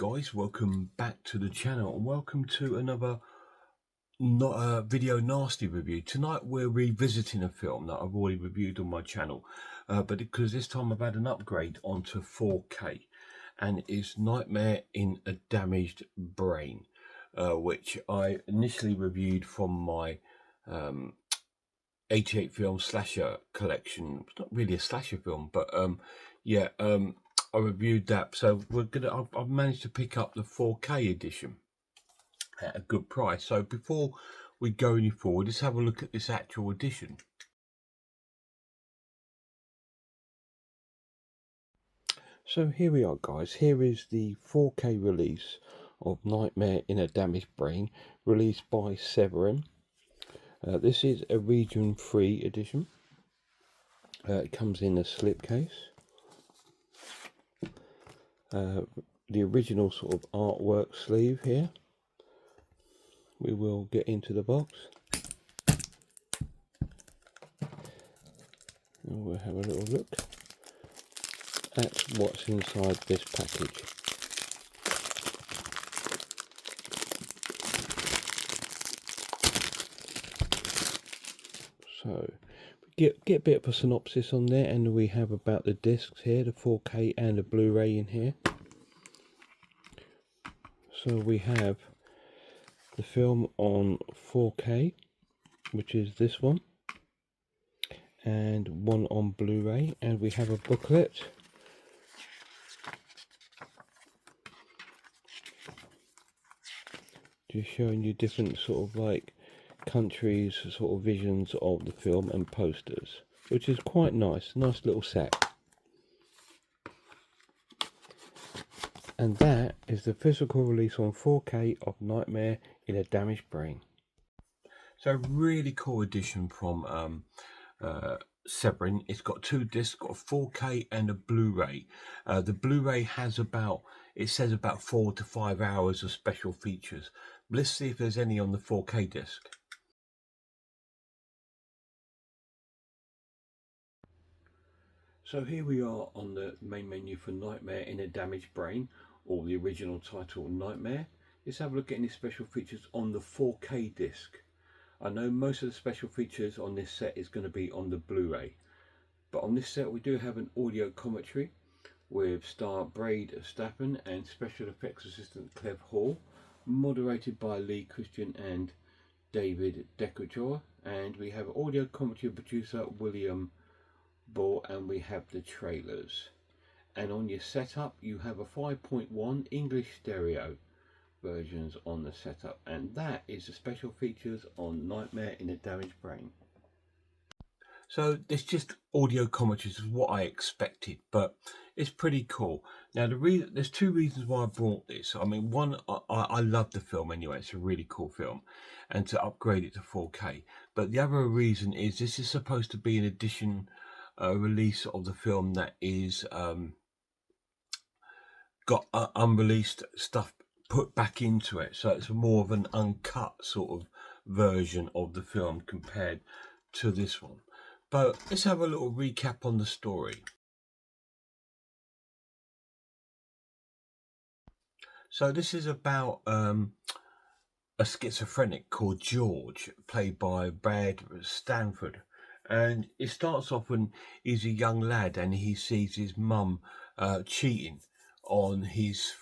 guys, welcome back to the channel and welcome to another video nasty review. Tonight we're revisiting a film that I've already reviewed on my channel, but because this time I've had an upgrade onto 4K, and it's Nightmare in a Damaged Brain, which I initially reviewed from my 88 film slasher collection. It's not really a slasher film, but I reviewed that. So I've managed to pick up the 4K edition at a good price. So before we go any forward, let's have a look at this actual edition. So here we are, guys. Here is the 4K release of Nightmare in a Damaged Brain, released by Severin. This is a region 3 edition. It comes in a slipcase. The original sort of artwork sleeve here. We will get into the box and we'll have a little look at what's inside this package. So get a bit of a synopsis on there, and we have about the discs here, the 4K and the Blu-ray in here. So we have the film on 4K, which is this one, and one on Blu-ray, and we have a booklet. Just showing you different sort of like countries, sort of visions of the film and posters, which is quite nice little set. And that is the physical release on 4K of Nightmare in a Damaged Brain. So really cool edition from Severin. It's got two discs, got a 4K and a Blu-ray. The Blu-ray has it says about 4 to 5 hours of special features. Let's see if there's any on the 4K disc. So here we are on the main menu for Nightmare in a Damaged Brain, or the original title Nightmare. Let's have a look at any special features on the 4K disc. I know most of the special features on this set is going to be on the Blu-ray, but on this set we do have an audio commentary with star Braid Stappen and special effects assistant Cleve Hall, moderated by Lee Christian and David Decatur, and we have audio commentary producer William Ball, and we have the trailers. And on your setup you have a 5.1 English stereo versions on the setup, and that is the special features on Nightmare in a Damaged Brain. So there's just audio commentaries is what I expected, but it's pretty cool. Now there's two reasons why I brought this. I mean, one, I love the film anyway. It's a really cool film, and to upgrade it to 4K. But the other reason is this is supposed to be an edition release of the film that is got unreleased stuff put back into it, so it's more of an uncut sort of version of the film compared to this one. But let's have a little recap on the story. So this is about a schizophrenic called George, played by Brad Stanford. And it starts off when he's a young lad and he sees his mum cheating on his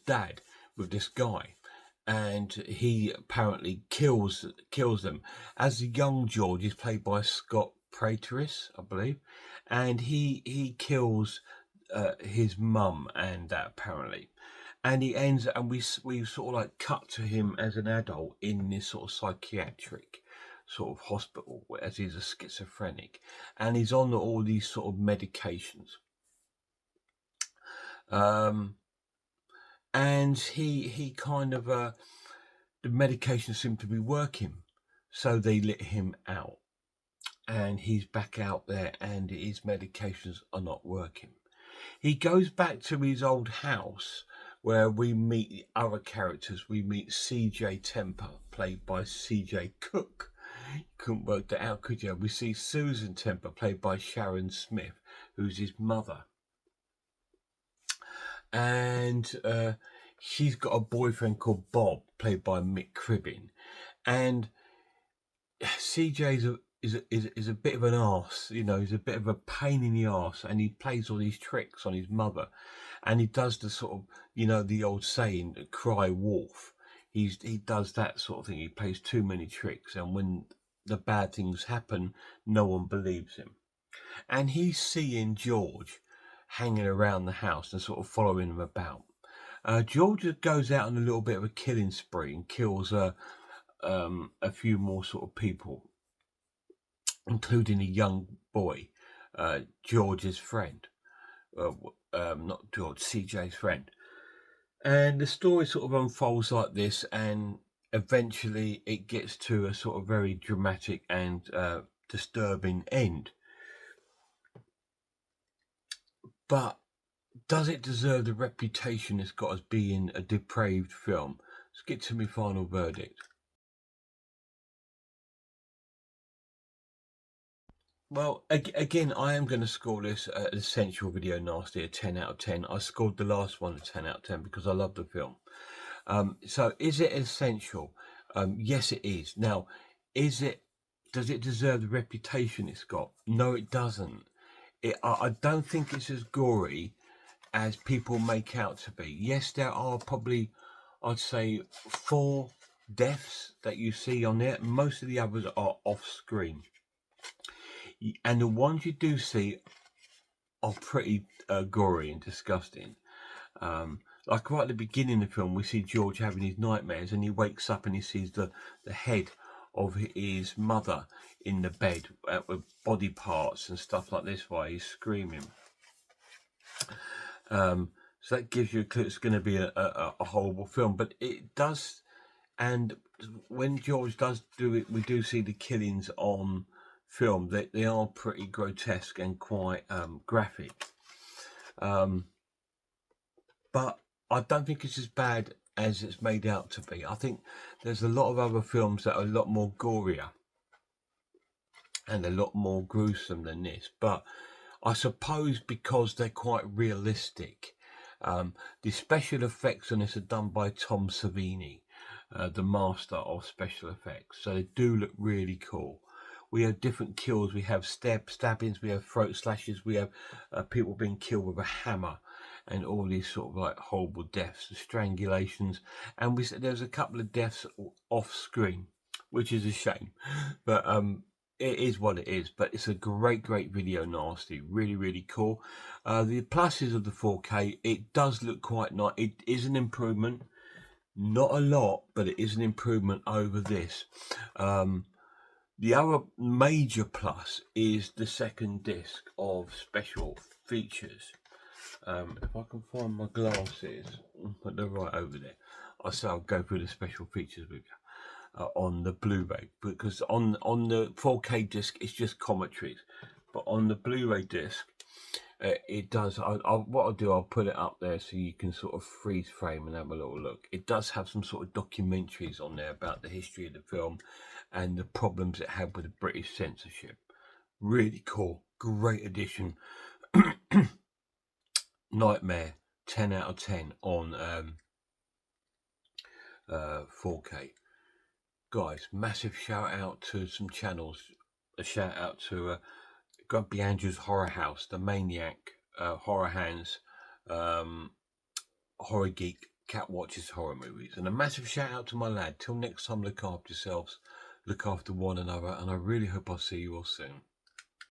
dad with this guy, and he apparently kills them. As the young George is played by Scott Prateris, I believe, and he kills his mum and that apparently. And he ends, and we sort of like cut to him as an adult in this sort of psychiatric sort of hospital, as he's a schizophrenic, and he's on all these sort of medications. And he kind of the medication seemed to be working, so they let him out, and he's back out there, and his medications are not working. He goes back to his old house, where we meet the other characters. We meet CJ Temper, played by CJ Cook. You couldn't work that out, could you? We see Susan Temper, played by Sharon Smith, who's his mother. and she's got a boyfriend called Bob, played by Mick Cribbin, and CJ is a bit of an arse, you know. He's a bit of a pain in the arse, and he plays all these tricks on his mother, and he does the sort of, you know, the old saying, "Cry wolf." He does that sort of thing. He plays too many tricks, and when the bad things happen, no one believes him. And he's seeing George hanging around the house and sort of following him about. George goes out on a little bit of a killing spree and kills a few more sort of people, including a young boy, George's friend, not George, CJ's friend. And the story sort of unfolds like this, and eventually it gets to a sort of very dramatic and disturbing end. But does it deserve the reputation it's got as being a depraved film? Let's get to my final verdict. Well, again, I am going to score this Essential Video Nasty a 10 out of 10. I scored the last one a 10 out of 10 because I love the film. So is it essential? Yes, it is. Now, does it deserve the reputation it's got? No, it doesn't. I don't think it's as gory as people make out to be. Yes, there are probably, I'd say, 4 deaths that you see on there. Most of the others are off screen. And the ones you do see are pretty gory and disgusting. Like right at the beginning of the film, we see George having his nightmares, and he wakes up and he sees the head of his mother in the bed with body parts and stuff like this while he's screaming. So that gives you a clue it's going to be a horrible film, but it does. And when George does do it, we do see the killings on film. They are pretty grotesque and quite graphic. But I don't think it's as bad as it's made out to be. I think there's a lot of other films that are a lot more gorier and a lot more gruesome than this. But I suppose because they're quite realistic. The special effects on this are done by Tom Savini, the master of special effects. So they do look really cool. We have different kills. We have stabbings, we have throat slashes, we have people being killed with a hammer, and all these sort of like horrible deaths, strangulations. And there's a couple of deaths off screen, which is a shame. But it is what it is. But it's a great video nasty. Really, really cool. The pluses of the 4K, it does look quite nice. It is an improvement. Not a lot, but it is an improvement over this. The other major plus is the second disc of special features. If I can find my glasses, but they're right over there. I'll go through the special features with you on the Blu-ray, because on the 4K disc it's just commentaries, but on the Blu-ray disc it does. What I'll do, I'll put it up there so you can sort of freeze frame and have a little look. It does have some sort of documentaries on there about the history of the film and the problems it had with the British censorship. Really cool, great addition. Nightmare, 10 out of 10 on 4K. Guys, massive shout out to some channels. A shout out to Grumpy Andrew's Horror House, The Maniac, Horror Hands, Horror Geek, Cat Watches Horror Movies. And a massive shout out to my lad. Till next time, look after yourselves, look after one another, and I really hope I'll see you all soon.